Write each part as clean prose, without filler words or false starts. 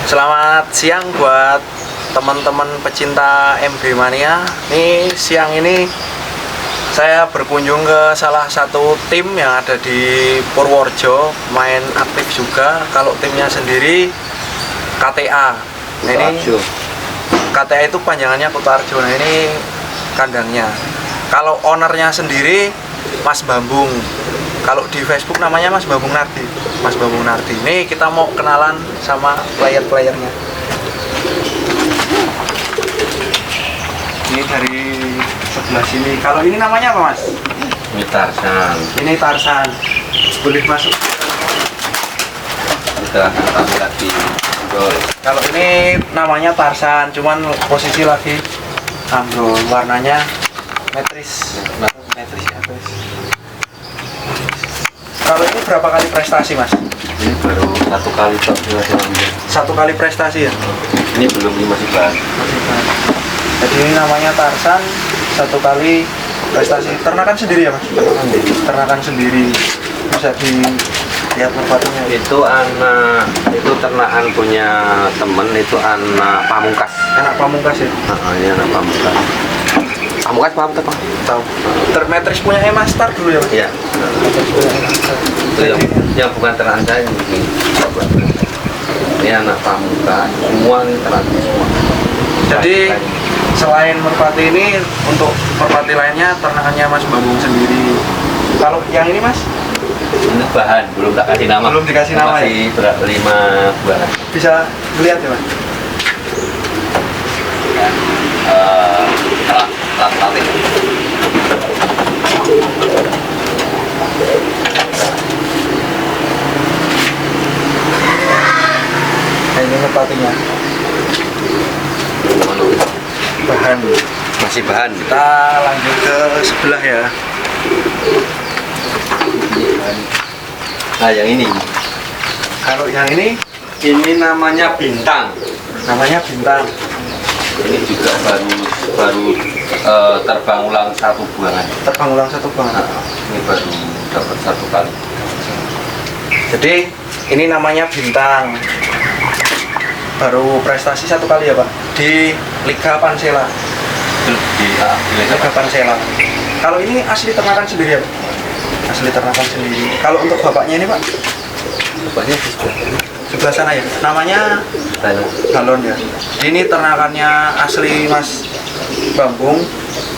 Selamat siang buat teman-teman pecinta MB Mania. Nih siang ini saya berkunjung ke salah satu tim yang ada di Purworejo, main aktif juga. Kalau timnya sendiri KTA. Nah, ini KTA itu panjangannya Kutarjo. Nah, ini kandangnya. Kalau ownernya sendiri Mas Bambung. Kalau di Facebook namanya Mas Bambung Nardi. Mas Bambung Nardi. Nih kita mau kenalan sama player-playernya. Ini dari sebelah sini. Kalau ini namanya apa, Mas? Ini Tarsan. Ini Tarsan. Boleh masuk. Kita akan lagi. Kalau ini namanya Tarsan, cuman posisi lagi ambrol. Warnanya metris. Metris ya, guys. Kalau ini berapa kali prestasi, Mas? Ini baru satu kali top Satu kali prestasi ya? Ini belum, ini masih bahan. Jadi ini namanya Tarsan, satu kali prestasi. Ternakan sendiri ya, Mas? Ternakan sendiri. Bisa dilihat merpatinya. Itu anak, itu ternakan punya temen, itu anak pamungkas. Anak pamungkas ya? Ini anak pamungkas. Pamungkas paham tak? Tahu. Termetris punya Mas Star dulu ya, Mas? Iya. Itu yang bukan ternakan saya ini. Ini anak pamungkas. Semua ini ternakan semua. Jadi selain merpati ini, untuk merpati lainnya ternakannya Mas Bambung sendiri. Kalau yang ini, Mas? Ini bahan, belum tak kasih nama. Belum dikasih nama ya? Masih berat 5 bulan. Bisa lihat ya, Mas? Latih. Nah, ini merpatinya. Bahan. Masih bahan. Kita lanjut ke sebelah ya. Nah, yang ini. Kalau yang ini Namanya Bintang. namanya Bintang. Ini juga baru terbang ulang satu bulan. Terbang ulang satu bulan. Ini baru dapat satu kali. Jadi ini namanya Bintang. Baru prestasi satu kali ya, Pak, di Liga Pansela. Di Liga Pansela. Kalau ini asli ternakan sendiri ya, Pak? Asli ternakan sendiri. Kalau untuk bapaknya ini, Pak? Bapaknya di Sebelah sana ya. Namanya Galon ya. Ini ternakannya asli Mas Bambung.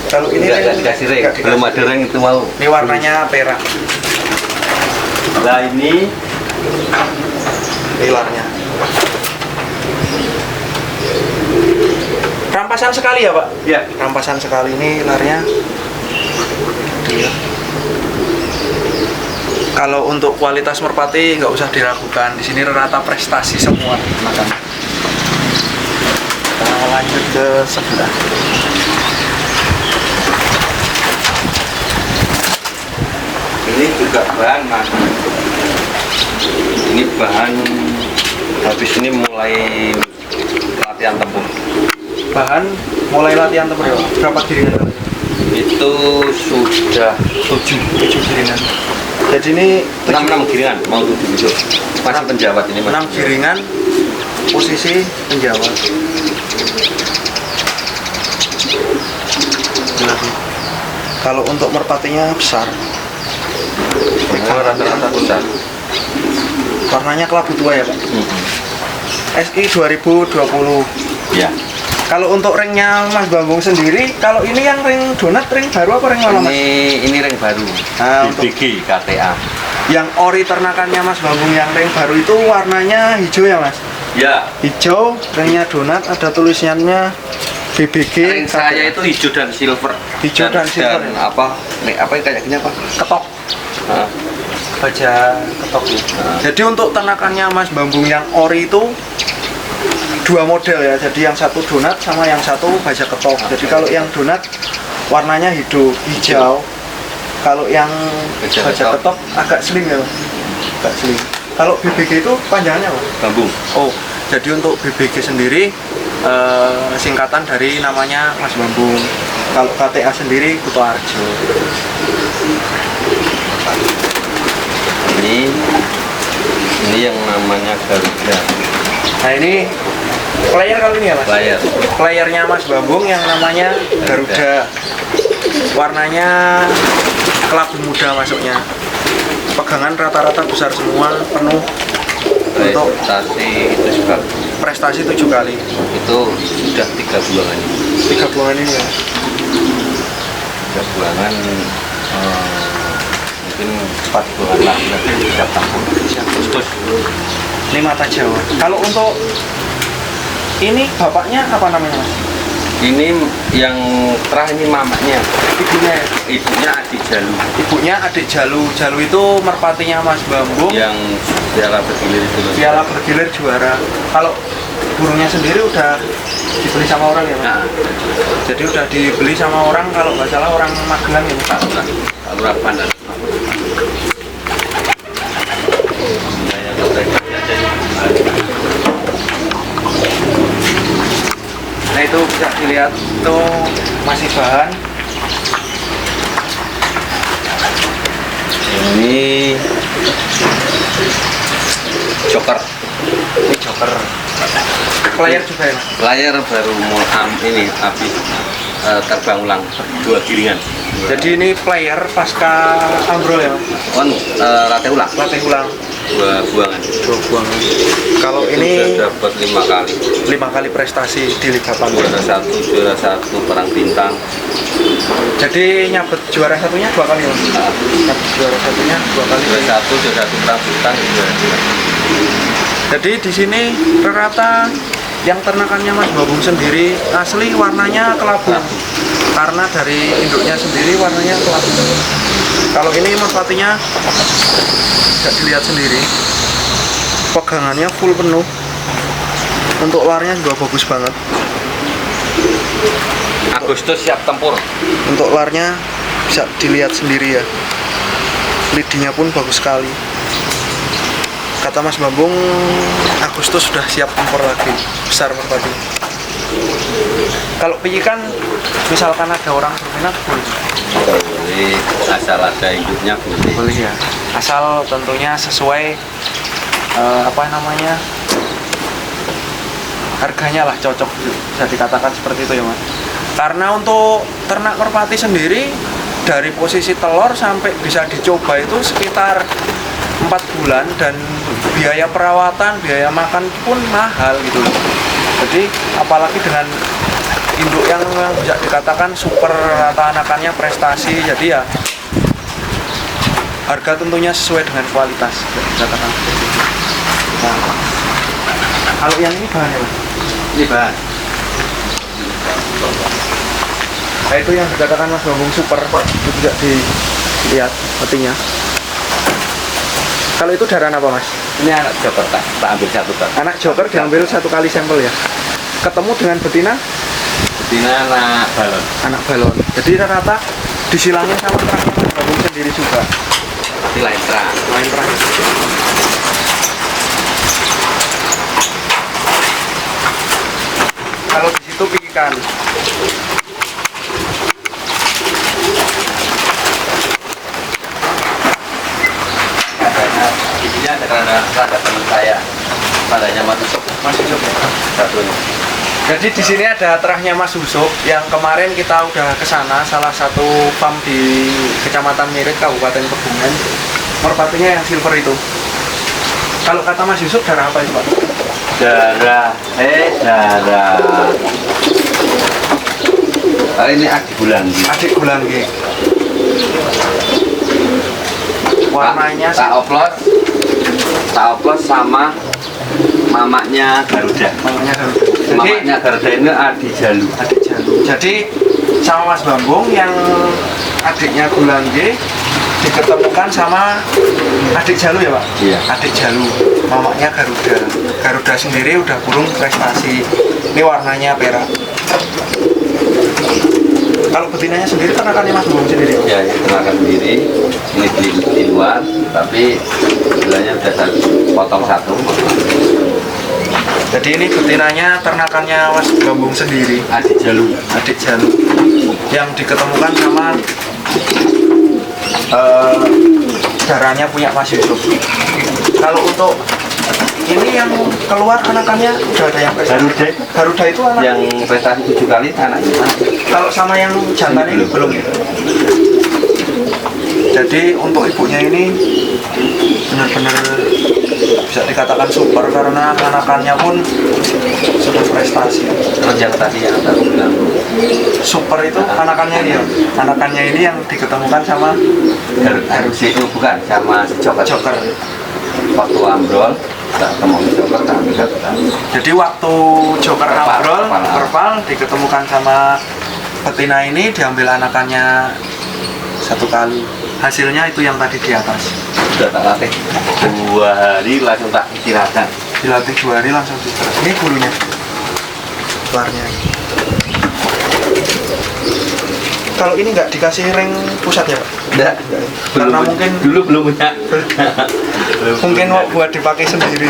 Kalau ini nggak dikasih ring. Belum ada ring itu mau. Ini warnanya perak. Nah, ini Pilarnya. Rampasan sekali ya, Pak? ya. Rampasan sekali, ini larnya. Kalau untuk kualitas merpati nggak usah diragukan. Di sini rata prestasi semua. Kita lanjut ke sebelah. Ini juga bahan, Mas. Ini bahan habis ini mulai latihan tempur. Bahan mulai latihan tempur ya? Berapa giringan? Itu sudah 7 giringan. Jadi ini 6 giringan, mau 7 besok. Masih penjawat ini, Mas. 6 giringan, posisi penjawat. Kalau untuk merpatinya besar. Rata-rata besar. Warnanya kelabu tua ya, Pak? SI 2020. Ya. Kalau untuk ringnya Mas Bambung sendiri, kalau ini yang ring donat, ring baru apa ring mana, Mas? Ini ring baru. Nah, untuk BG KTA. yang ori ternakannya Mas Bambung yang ring baru itu warnanya hijau ya, Mas? Ya. Hijau, ringnya donat, ada tulisannya BBG. Ring saya itu hijau dan silver. Hijau dan silver. Dan apa yang kayak gini apa? Ketok. Nah, Baja ketok. Jadi untuk ternakannya Mas Bambung yang ori itu dua model ya. Jadi yang satu donat sama yang satu baja ketok. Jadi kalau yang donat warnanya hijau. Kalau yang baja ketok agak slim ya, Mas? Agak slim. Kalau BBG itu panjangannya apa? Bambung. Oh, jadi untuk BBG sendiri singkatan dari namanya Mas Bambung. Kalau KTA sendiri Kutoarjo. Ini yang namanya Garuda. Nah ini player kali ini ya mas? Player. Playernya Mas Bambung yang namanya Garuda. Warnanya kelabu muda masuknya. Pegangan rata-rata besar semua, penuh. Untuk Prestasi itu juga. prestasi 7 kali. Itu sudah 3 bulangan. 3 bulan ini ya. 3 bulangan mungkin 4 bulan lagi nanti sudah tampung. Agustus. Ini mata Jawa. Kalau untuk ini bapaknya apa namanya mas? Ini yang terakhir ini mamanya. Ibunya ya? Ibunya Adik Jalu. Ibunya Adik Jalu. Jalu itu merpatinya Mas Bambung. Yang piala bergilir itu. Piala bergilir juara. Kalau burungnya sendiri udah dibeli sama orang ya mas? Nah, Jadi udah dibeli sama orang, kalau nggak salah orang Magelang ya mas? Lurah Pandan. Nah itu bisa dilihat tuh masih bahan. Ini joker. Ini joker. Player juga ya mas? Layar baru mau ini habis terbang ulang 2 giringan. Jadi ini player pasca ambrol ya mas? On latih ulang Latih ulang 2 buangan. 2 buang. Kalau Itu ini sudah dapat 5 kali. 5 kali prestasi di Liga Pantai. Juara satu perang bintang. Jadi nyabet juara satunya 2 kali mas? Nah, Nyabet juara satunya 2 kali. juara satu perang bintang juara 2. Jadi di sini rata yang ternakannya Mas Bambung sendiri asli warnanya kelabu. Karena dari induknya sendiri warnanya kelabu. Kalau ini merpatinya bisa dilihat sendiri. Pegangannya full penuh. Untuk luarnya juga bagus banget. Agustus siap tempur. Untuk luarnya bisa dilihat sendiri ya. Lidinya pun bagus sekali. Kata Mas Bambung, Agustus sudah siap tempur lagi. Besar merpati. Kalau pijikan, misalkan ada orang berminat, boleh. Boleh, asal ada induknya boleh. Boleh ya. Asal tentunya sesuai apa namanya, harganya lah cocok, bisa dikatakan seperti itu ya mas. Karena untuk ternak merpati sendiri dari posisi telur sampai bisa dicoba itu sekitar 4 bulan, dan biaya perawatan, biaya makan pun mahal gitu loh. Jadi apalagi dengan induk yang bisa dikatakan super, rata anakannya prestasi, jadi ya harga tentunya sesuai dengan kualitas, bisa dikatakan seperti itu. Nah, kalau yang ini bahan ya mas? Ini bahan. Nah itu yang dikatakan Mas Bambung super, itu tidak dilihat matinya. Kalau itu darah apa mas? Ini anak joker tak ambil 1 kali. Anak joker diambil 1 kali sampel ya. Ketemu dengan betina? Betina anak balon. Anak balon. Jadi rata-rata disilangin sama terangnya Mas Bambung sendiri juga. Tapi lain terang. Main terang. Kalau di situ pikikan. Ini ada teman saya, padanya masuk satunya. Jadi di sini ada terahnya Mas Yusuf yang kemarin kita udah ke sana, salah satu farm di Kecamatan Mirit, Kabupaten Kebumen. Merpatinya yang silver itu. Kalau kata Mas Yusuf darah apa itu Pak? Darah. Ini adik Bulanggi. Adik Bulanggi. Warnanya tak oplos sama mamanya Garuda. Mamanya Garuda ini Adik Jalu. Adik Jalu. Jadi sama Mas Bambung yang adiknya Bulanggi diketemukan sama Adik Jalu ya Pak? Iya. Adik Jalu, mamanya Garuda. Garuda sendiri udah burung prestasi. Ini warnanya perak. Kalau betinanya sendiri ternakannya Mas Bambung sendiri? Ya, ternakan sendiri. Ini di luar, tapi bilangnya udah potong 1. Jadi ini betinanya ternakannya Mas Bambung sendiri. Adik Jalu. Adik Jalu yang diketemukan sama darahnya punya Mas Yusuf. Kalau untuk Ini yang keluar anakannya udah ada yang prestasi. Garuda. Garuda itu anak. Yang prestasi 7 kali anaknya. Kalau sama yang jantan ini belum ya. Jadi untuk ibunya ini benar-benar bisa dikatakan super karena anakannya pun sudah prestasi. Terus yang tadi yang aku bilang Super itu anakannya ini ya. Anakannya ini yang diketemukan sama Garuda itu bukan sama si Joker. Joker. Waktu ambrol tak ketemu si Joker tak ambil Garuda. Jadi waktu Joker ambrol, perpal diketemukan sama betina ini, diambil anakannya 1 kali. Hasilnya itu yang tadi di atas. Sudah tak latih 2 hari langsung tak istirahatkan. Dilatih 2 hari langsung diistirahat. Ini bulunya, keluarnya. Kalau ini nggak dikasih ring pusat ya, Pak? Enggak. Karena mungkin dulu belum punya. mungkin mau buat dipakai sendiri.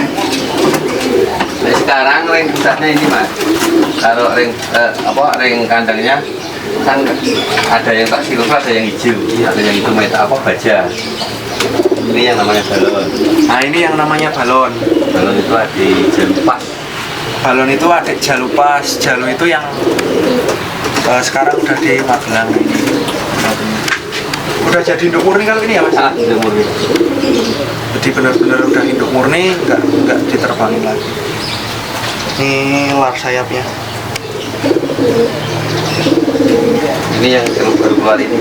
Nah, sekarang ring pusatnya ini Mas. Kalau ring ring kandangnya kan ada yang tak silver, ada yang hijau, ada yang itu meta baja. Ini yang namanya balon. Nah ini yang namanya balon. Balon itu ada jalupas. Balon itu adik jalupas. Jalu itu yang sekarang udah di Magelang ini. Udah jadi induk murni kalau ini ya Mas? Induk murni. Jadi benar-benar udah induk murni, nggak diterbangin lagi. Ini lar sayapnya. Ini yang baru keluar ini,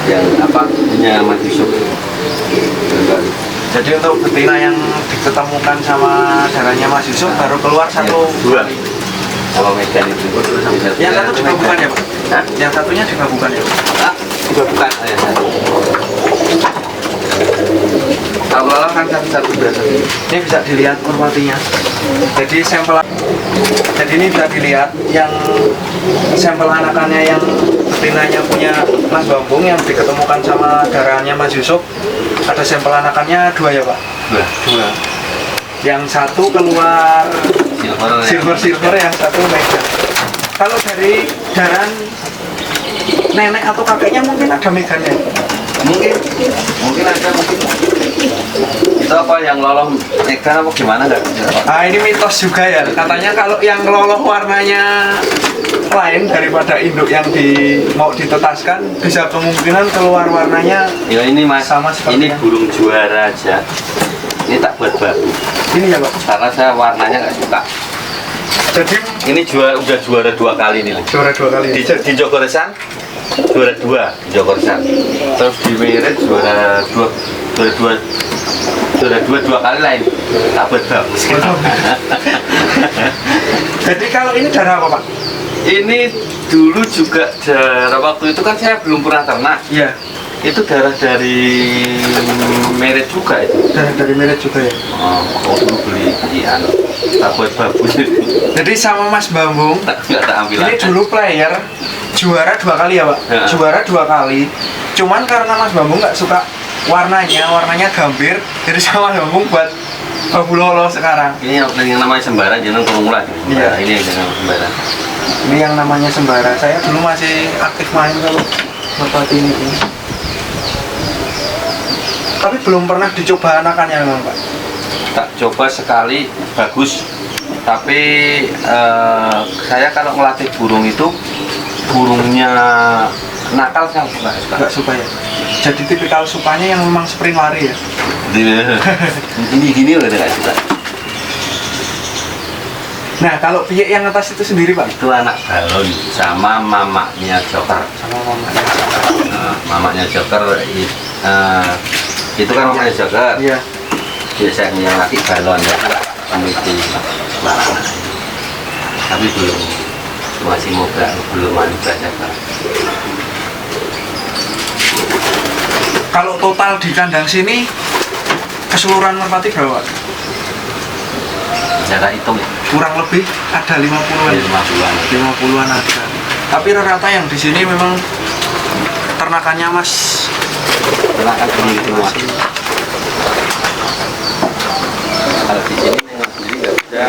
yang punya Mas Yusuf. Jadi untuk betina yang diketemukan sama darahnya Mas Yusuf baru keluar 1 2 sama Medan itu. Yang satu digabungkan ya Pak? Hah? Yang satunya digabungkan ya Pak? Digabungkan ya. Awalnya kan satu berasa. Ini bisa dilihat merpatinya. Jadi ini bisa dilihat yang sampel anakannya yang betinanya punya Mas Bambung yang diketemukan sama darahnya Mas Yusuf. Ada sampel anakannya 2 ya Pak? 2. Yang satu keluar silver, yang satu mega. Kalau dari darah nenek atau kakeknya mungkin ada meganya. Mungkin ada itu yang loloh Megan apa gimana nggak? Ah ini mitos juga ya, katanya kalau yang loloh warnanya lain daripada induk yang mau ditetaskan bisa kemungkinan keluar warnanya ya ini Mas, sama seperti ini burung juara aja, ini tak buat baru ini ya Pak, karena saya warnanya nggak suka. jadi ini udah juara 2 kali nih. Juara 2 kali di Jogoresan juara 2 di Jogoresan, terus di Meret juara 2 kali lain, tak buat bagus. Jadi kalau ini darah apa Pak? Ini dulu juga darah, waktu itu kan saya belum pernah ternak. Iya. Itu darah dari Meret juga itu. Darah dari Meret juga ya. Oh, dulu beli tak buat bagus. Jadi sama Mas Bambung, Nggak tak ambil. ini dulu player juara 2 kali ya Pak? Ya. Juara 2 kali. Cuman karena Mas Bambung nggak suka warnanya gambir, jadi sama Mas Bambung buat Babu Lolo sekarang. Ini yang namanya sembara, jangan pemula. Iya. Ini yang dengan sembara. Ini yang namanya sembara. Saya dulu masih aktif main kalau merpati ini. Tapi belum pernah dicoba anakannya memang Pak. Tak coba sekali, bagus. Tapi saya kalau ngelatih burung itu, burungnya nakal saya Nggak suka ya. Jadi tipikal sukanya yang memang spring lari ya. Ini gini udah nggak suka. Nah kalau piyek yang atas itu sendiri Pak? Itu anak balon sama mamaknya Joker. Sama mamanya. Mamaknya Joker itu kan mamaknya Joker. Iya. Biasanya yang laki balon ya. Komiti larangan. Tapi masih muda, belum belajar. Kalau total di kandang sini keseluruhan merpati berapa? Jarak hitung ya. Kurang lebih ada 50-an. 50-an ada. Tapi rata-rata yang di sini memang ternakannya Mas. Ternakan burung semua. Kalau di sini memang sendiri nggak bisa.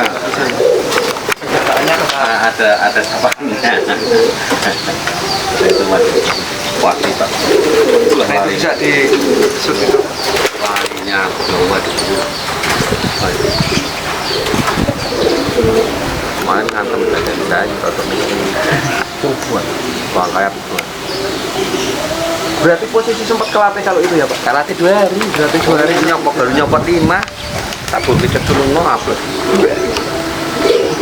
Kenyataannya Ada sapannya. Itu masih kuat nih Pak. itu bisa di shoot itu. Larinya jauh. kemarin ngantem badan saya cocok buat bang kayak buat. Berarti posisi sempat kelatih kalau itu ya Pak? Kalatih 2 hari, berarti 2 hari nyopot baru nyopot 5. Tak boleh cedulung mau upload.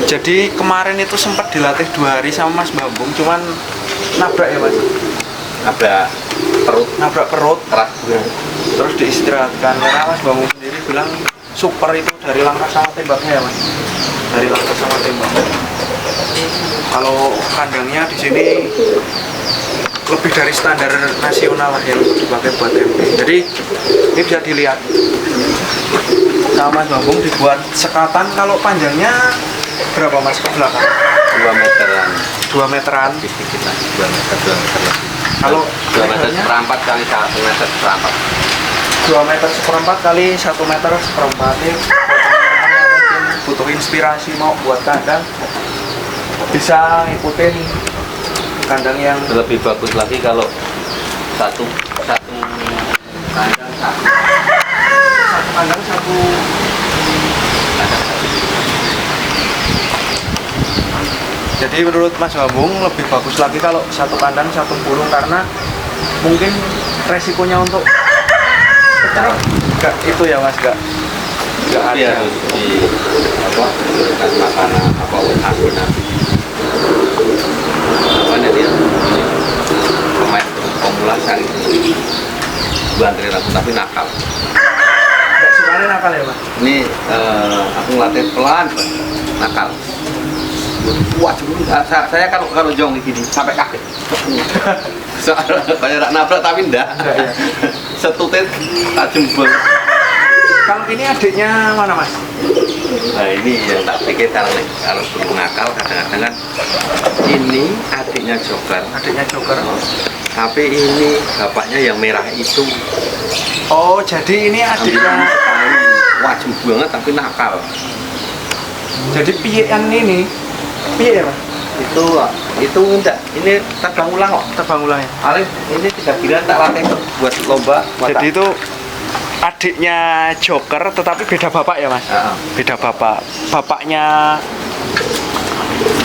Jadi kemarin itu sempat dilatih 2 hari sama Mas Bambung, cuman nabrak ya Mas? Nabrak perut, Keras juga. terus diistirahatkan karena Mas Bambung sendiri bilang super itu dari langkah sama tembaknya ya Mas? Dari langkah sama tembak. Kalau kandangnya di sini lebih dari standar nasional lah yang dipakai buat MP. Jadi ini bisa dilihat sama Mas Bambung dibuat sekatan. Kalau panjangnya berapa Mas ke belakang? 2 meteran. 2 meteran. Sedikit lah, 2 meter lebih. Kalau 2 meter lebarnya? seperempat kali 1 meter seperempat. 2 meter seperempat kali 1 meter seperempat. Ini buat teman-teman yang mungkin butuh inspirasi mau buat kandang, bisa ngikutin kandang yang Lebih bagus lagi kalau satu kandang satu kandang satu. Jadi menurut Mas Bambung lebih bagus lagi kalau satu kandang satu burung karena mungkin resikonya untuk pecah nggak itu ya Mas, nggak Tapi ada. harus di apa berikan makanan apa asin mana dia pemain pemulasan bukan dari rambut tapi nakal. Nggak sebenarnya nakal ya Mas? Ini aku ngelatih pelan nakal. Wah, saya kalau jong di sini sampai kaget. Soalnya kayak nabrak tapi enggak. Setutin tak jembol. Kalau ini adiknya mana Mas? Nah ini yang tak pikir kalau belum nakal kadang-kadang kan ini adiknya Joker, Adiknya Joker. tapi ini bapaknya yang merah itu. Oh, jadi ini adiknya. Wajib banget tapi nakal. Jadi piyean ini, piye ya Mas? Itu enggak, ini terbang ulang kok. Terbang ulangnya. Paling ini 3 bulan tak latih buat lomba. Jadi itu adiknya Joker tetapi beda bapak ya Mas? Heeh. Beda bapak. Bapaknya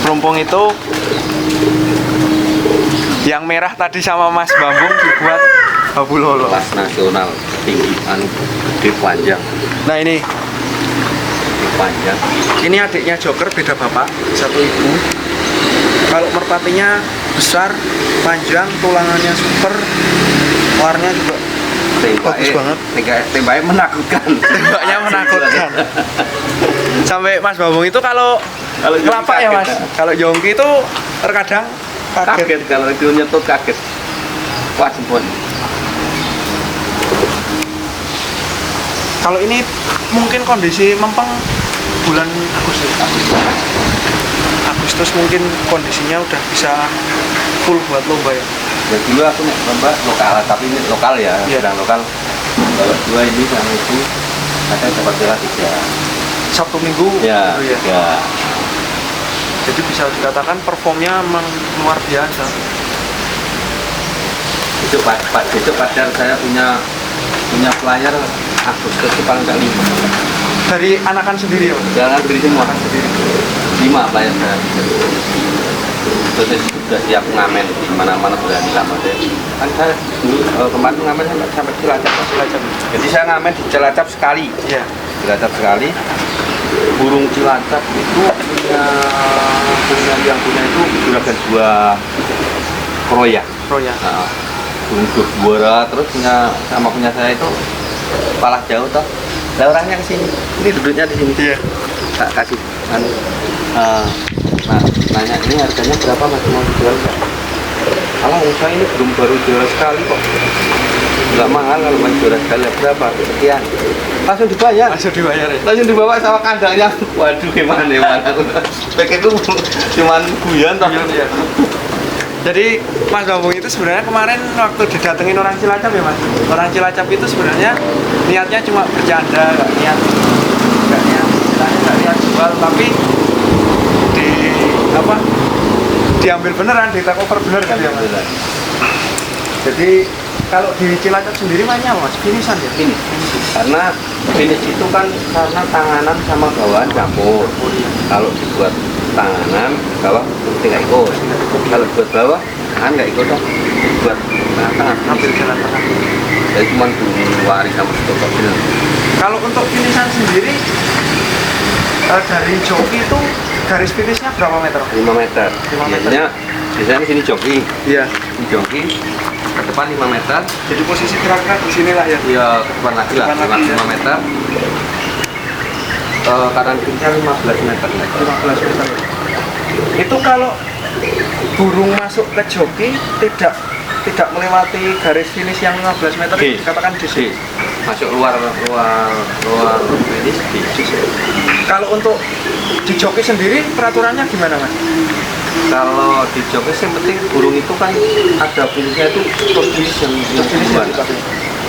Plumpung itu yang merah tadi sama Mas Bambung dibuat Babu Lolo. Kelas nasional ketinggian di panjang, Nah ini di panjang. ini adiknya Joker beda bapak, satu ibu. Kalau merpatinya besar, panjang, tulangannya super, warnanya juga bagus banget. Tembaknya menakutkan. Tembaknya menakutkan. Sampai Mas Bambung itu kalau Kalau jongki kelapa ya Mas, kaget. kalau jongki itu terkadang kaget. Kaget kalau itu nyetut kaget. Wah jempol. Kalau ini mungkin kondisi mempeng bulan Agustus mungkin kondisinya udah bisa full buat lomba ya. Ya dulu aku nih lomba lokal, tapi ini lokal ya, Iya. sedang lokal. Bawa 2 ini sama itu, saya dapat piala 3. Sabtu Minggu Ya, gitu ya. ya. Jadi bisa dikatakan performnya memang luar biasa. Itu padahal saya punya player Agustus itu paling kali 5. Dari anakan sendiri ya Mas? Jangan beri semua. Anakan sendiri. 5 player saya. Terus saya sudah siap ngamen di mana-mana berani sama saya. Kan saya dulu kemarin ngamen sampai Cilacap. Jadi saya ngamen di Cilacap sekali. Iya. Cilacap sekali. Burung Cilacap itu yang punya itu juragan 2 kroya. Roya. Nah, burung juara terus punya saya itu kepala jauh toh. Lah orangnya kesini. Ini duduknya di sini. Iya. Tak kasih nanya ini harganya berapa Mas, mau dijual nggak? Kalau saya ini baru juara sekali kok, nggak mahal. Kalau Mas juara sekali berapa? Sekian, langsung dibayar, Langsung dibayar ya. langsung dibawa sama kandangnya. Waduh gimana pikir itu cuman guyon toh. Iya. Jadi Mas Bambung itu sebenarnya kemarin waktu didatengin orang Cilacap ya Mas. Orang Cilacap itu sebenarnya niatnya cuma bercanda, nggak niat istilahnya nggak niat jual, tapi diambil beneran, di take over bener kan ya Mas. Jadi kalau di Cilacap sendiri mainnya apa Mas? Finishan ya? Finish. Karena finish itu kan karena tanganan sama bawaan campur. Kalau dibuat tangan bawah tidak ikut. Kalau buat bawah tangan nggak ikut dong. Buat tengah ambil jalan tengah. jadi cuma dua hari sama satu mobil. Kalau untuk finishan sendiri dari joki itu garis finishnya berapa meter? 5 meter. 5 meter. Biasanya di sini joki. Iya. Di joki ke depan 5 meter. Jadi posisi geraknya di sini lah ya. Iya, ke depan lagi lah, Depan lagi, 5 ya. meter. Kanan kirinya 15 meter. 15 meter. Itu kalau burung masuk ke joki tidak melewati garis finish yang 15 meter itu dikatakan dis. Masuk luar finish dis. Kalau untuk di joki sendiri peraturannya gimana Mas? Kalau di joki sih penting burung itu kan ada finishnya itu top finish yang Finish duluan.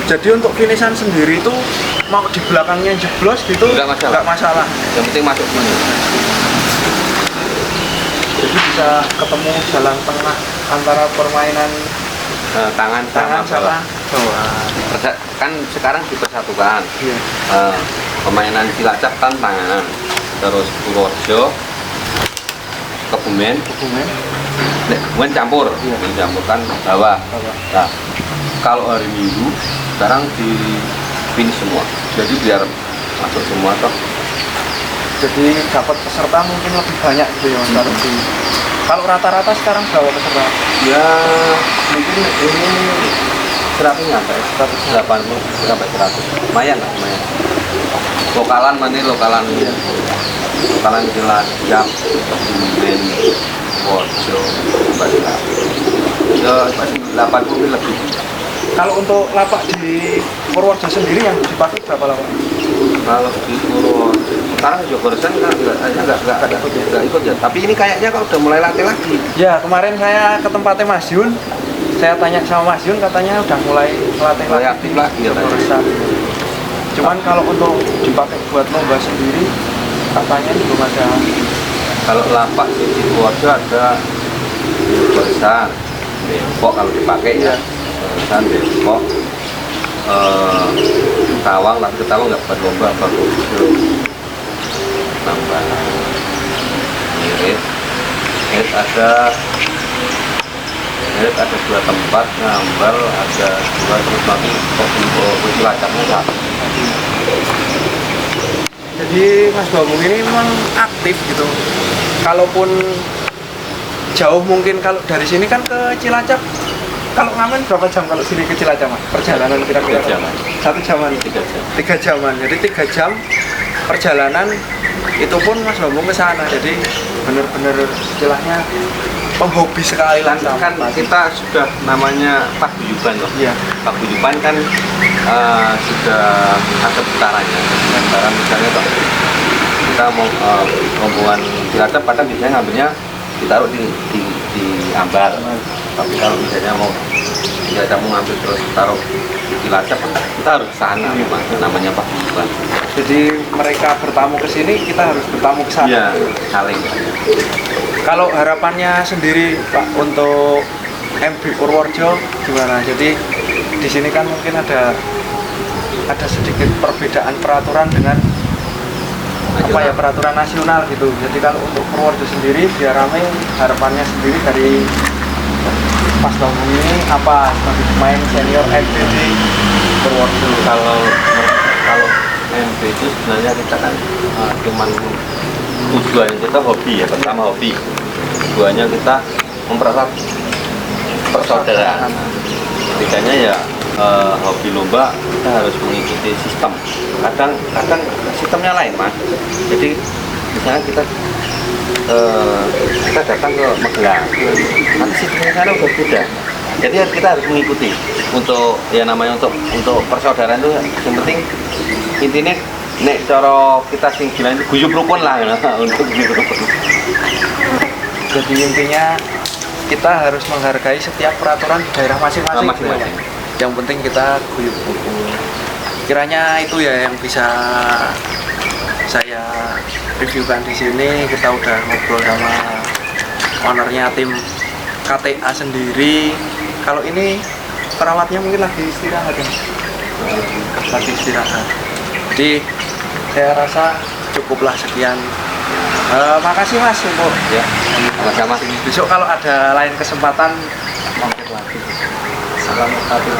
Jadi untuk finishan sendiri itu mau di belakangnya jeblos gitu Nggak masalah. Yang penting masuk finish. Jadi bisa ketemu jalan tengah antara permainan Tangan tangan sama bawah. kan sekarang dipersatukan. Iya. Permainan Cilacap kan tangan, terus Purworejo, Kebumen campur, campur kan bawah. Nah, kalau hari Minggu sekarang di finish semua, jadi biar masuk semua toh. Jadi dapat peserta mungkin lebih banyak gitu ya Mas. Kalau rata-rata sekarang berapa peserta? Ya mungkin ini 100 nyampe, 180 sampai 100, lumayan lah, lumayan. Lokalan Cilacap, Kebumen, Purworejo, Banyuwangi. Ya pasti 80 lebih. Kalau untuk lapak di Purworejo sendiri yang dipakai berapa lapak? Kalau di Purworejo sekarang Jogorsen kan nggak ikut ya. Tapi ini kayaknya kalau udah mulai latih lagi. Ya kemarin saya ke tempatnya Mas Yun, saya tanya sama Mas Yun katanya udah mulai melatih Mulai aktif lagi ya, Jogorsen. Cuman kalau untuk dipakai buat lomba sendiri katanya belum ada. Kalau lapak di Purworejo ada Jogorsen, Depok kalau dipakai ya. Jogorsen, Depok, Tawang, tapi Tawang nggak buat lomba bagus. Nambah Irit ada 2 tempat, Ngambal ada 2, terus nanti Cilacapnya 1. Jadi Mas Bambung ini memang aktif gitu. Kalaupun jauh mungkin kalau dari sini kan ke Cilacap. Kalau ngamen berapa jam kalau sini ke Cilacap Mas? Perjalanan kira-kira 3 jaman. 1 jaman. 3 jam. 3 jaman. Jadi 3 jam perjalanan itu pun Mas Bambung ke sana. Jadi benar-benar istilahnya penghobi sekali lah Kan kita sudah namanya paguyuban loh. Iya. Paguyuban kan sudah ada putarannya. Putaran misalnya toh, kita mau rombongan Cilacap kadang biasanya ngambilnya ditaruh di Ambal. Tapi kalau misalnya mau Cilacap mau ngambil terus taruh di Cilacap, kita harus ke sana. Namanya paguyuban. Jadi mereka bertamu ke sini, kita harus bertamu ke sana. Iya, saling. Kalau harapannya sendiri Pak untuk MB Purworejo gimana? Jadi di sini kan mungkin ada sedikit perbedaan peraturan dengan apa ya, peraturan nasional gitu. Jadi kalau untuk Purworejo sendiri biar ramai, harapannya sendiri dari Mas Bambung ini apa sebagai pemain senior MB di Purworejo? Kalau MB itu sebenarnya kita kan cuman tujuannya kita hobi ya, pertama hobi. Tujuannya kita mempererat persaudaraan. Ketiganya ya hobi lomba, kita harus mengikuti sistem. Kadang sistemnya lain Mas. Jadi misalnya kita datang ke Magelang, nanti sistemnya sana udah beda. Jadi kita harus mengikuti untuk ya namanya untuk persaudaraan itu yang penting intinya nek cara kita sing bilang guyub rukun lah untuk guyub rukun. Jadi intinya kita harus menghargai setiap peraturan di daerah masing-masing. Masing-masing. Yang penting kita guyub rukun. Kiranya itu ya yang bisa saya reviewkan di sini. Kita udah ngobrol sama ownernya tim KTA sendiri. Kalau ini perawatnya mungkin lagi istirahat ya. Lagi istirahat. Jadi saya rasa cukuplah sekian Makasih Mas untuk Ya, sama-sama. besok kalau ada lain kesempatan mampir lagi. Salam satu.